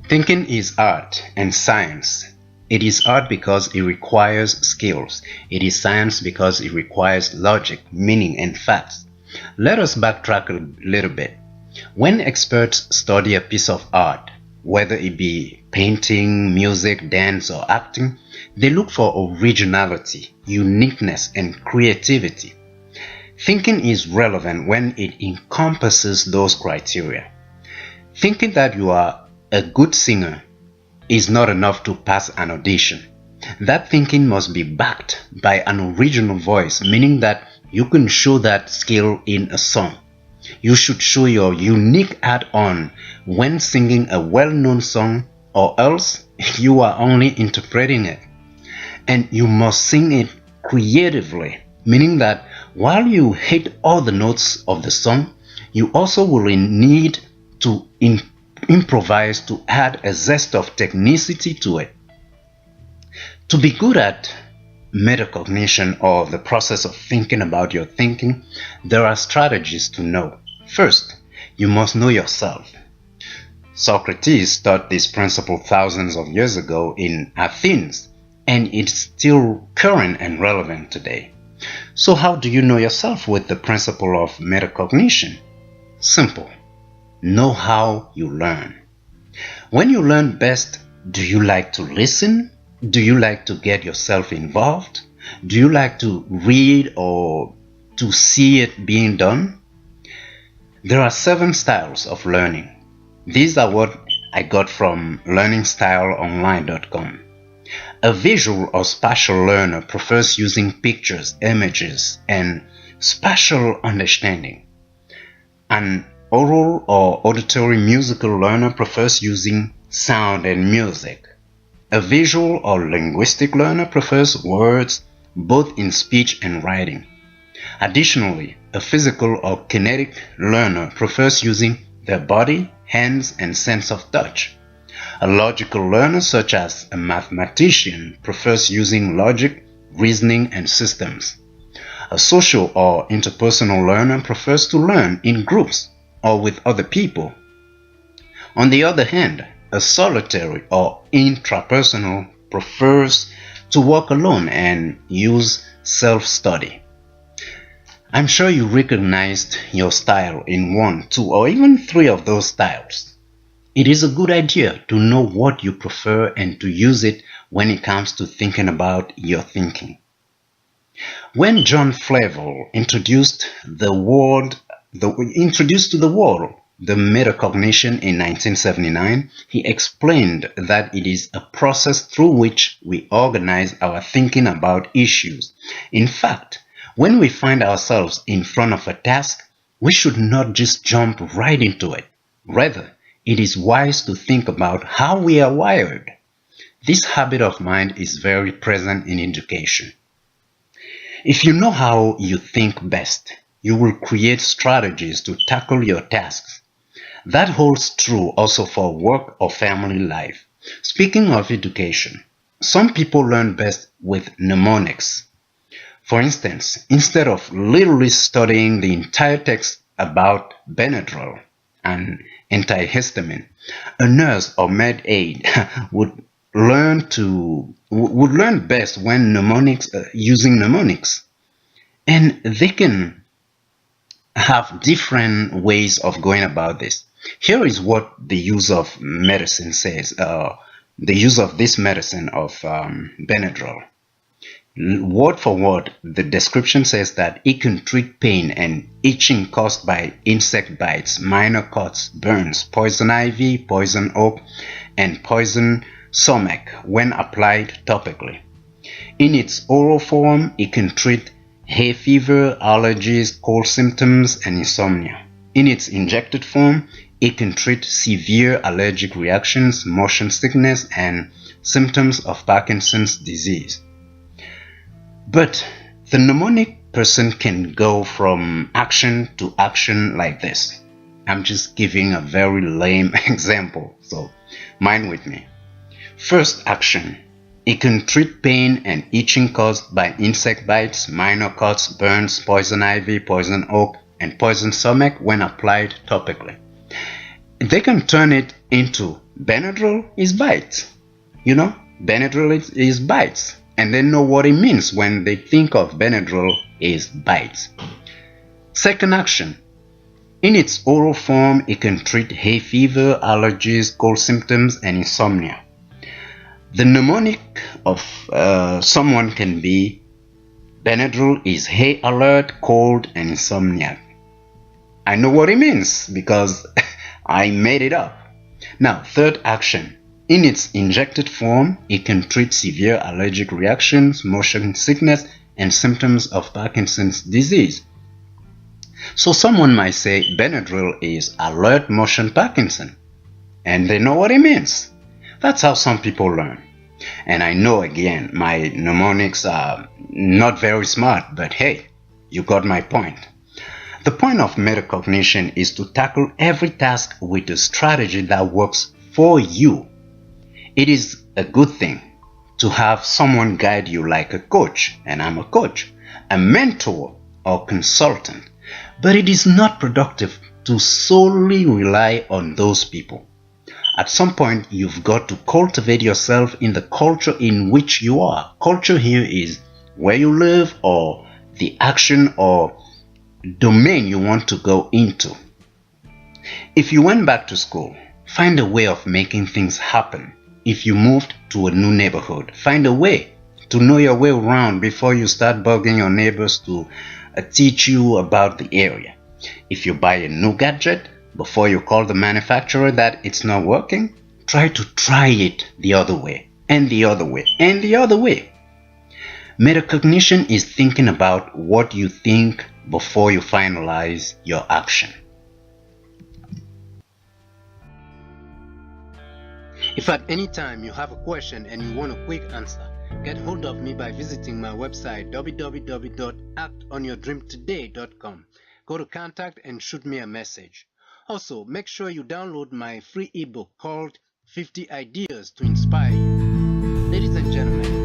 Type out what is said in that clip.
Thinking is art and science. It is art because it requires skills. It is science because it requires logic, meaning, and facts. Let us backtrack a little bit. When experts study a piece of art, whether it be painting, music, dance, or acting, they look for originality, uniqueness, and creativity. Thinking is relevant when it encompasses those criteria. Thinking that you are a good singer is not enough to pass an audition. That thinking must be backed by an original voice, meaning that you can show that skill in a song. You should show your unique add-on when singing a well-known song, or else you are only interpreting it. And you must sing it creatively, meaning that while you hit all the notes of the song, you also will need to improvise to add a zest of technicity to it. To be good at metacognition, or the process of thinking about your thinking, there are strategies to know. First, you must know yourself. Socrates taught this principle thousands of years ago in Athens, and it's still current and relevant today. So how do you know yourself with the principle of metacognition? Simple. Know how you learn. When you learn best, do you like to listen? Do you like to get yourself involved? Do you like to read or to see it being done? There are 7 styles of learning. These are what I got from learningstyleonline.com. A visual or spatial learner prefers using pictures, images, and spatial understanding. An oral or auditory musical learner prefers using sound and music. A visual or linguistic learner prefers words both in speech and writing. Additionally, a physical or kinetic learner prefers using their body, hands, and sense of touch. A logical learner, such as a mathematician, prefers using logic, reasoning, and systems. A social or interpersonal learner prefers to learn in groups or with other people. On the other hand, a solitary or intrapersonal prefers to work alone and use self-study. I'm sure you recognized your style in 1, 2, or even 3 of those styles. It is a good idea to know what you prefer and to use it when it comes to thinking about your thinking. When John Flavel introduced to the world the metacognition in 1979, he explained that it is a process through which we organize our thinking about issues. In fact, when we find ourselves in front of a task, we should not just jump right into it. Rather, it is wise to think about how we are wired. This habit of mind is very present in education. If you know how you think best, you will create strategies to tackle your tasks. That holds true also for work or family life. Speaking of education, some people learn best with mnemonics. For instance, instead of literally studying the entire text about Benadryl, an antihistamine, a nurse or med aid would learn best when using mnemonics. And they can have different ways of going about this. Here is what the use of medicine says, the use of this medicine of Benadryl. Word for word, the description says that it can treat pain and itching caused by insect bites, minor cuts, burns, poison ivy, poison oak, and poison sumac when applied topically. In its oral form, it can treat hay fever, allergies, cold symptoms, and insomnia. In its injected form, it can treat severe allergic reactions, motion sickness, and symptoms of Parkinson's disease. But the mnemonic person can go from action to action like this. I'm just giving a very lame example, so mind with me. First action. It can treat pain and itching caused by insect bites, minor cuts, burns, poison ivy, poison oak, and poison sumac when applied topically. They can turn it into Benadryl is bites. You know, Benadryl is bites. And they know what it means when they think of Benadryl is bites. Second action. In its oral form, it can treat hay fever, allergies, cold symptoms, and insomnia. The mnemonic of someone can be Benadryl is hay alert, cold, and insomnia. I know what it means because I made it up. Now, third action. In its injected form, it can treat severe allergic reactions, motion sickness, and symptoms of Parkinson's disease. So someone might say Benadryl is alert motion Parkinson, and they know what it means. That's how some people learn. And I know, again, my mnemonics are not very smart, but hey, you got my point. The point of metacognition is to tackle every task with a strategy that works for you. It is a good thing to have someone guide you like a coach, and I'm a coach, a mentor or consultant, but it is not productive to solely rely on those people. At some point, you've got to cultivate yourself in the culture in which you are. Culture here is where you live or the action or domain you want to go into. If you went back to school, find a way of making things happen. If you moved to a new neighborhood, find a way to know your way around before you start bugging your neighbors to teach you about the area. If you buy a new gadget, before you call the manufacturer that it's not working, try it the other way, and the other way, and the other way. Metacognition is thinking about what you think before you finalize your action. If at any time you have a question and you want a quick answer, get hold of me by visiting my website www.actonyourdreamtoday.com. Go to contact and shoot me a message. Also, make sure you download my free ebook called 50 Ideas to Inspire You. Ladies and gentlemen,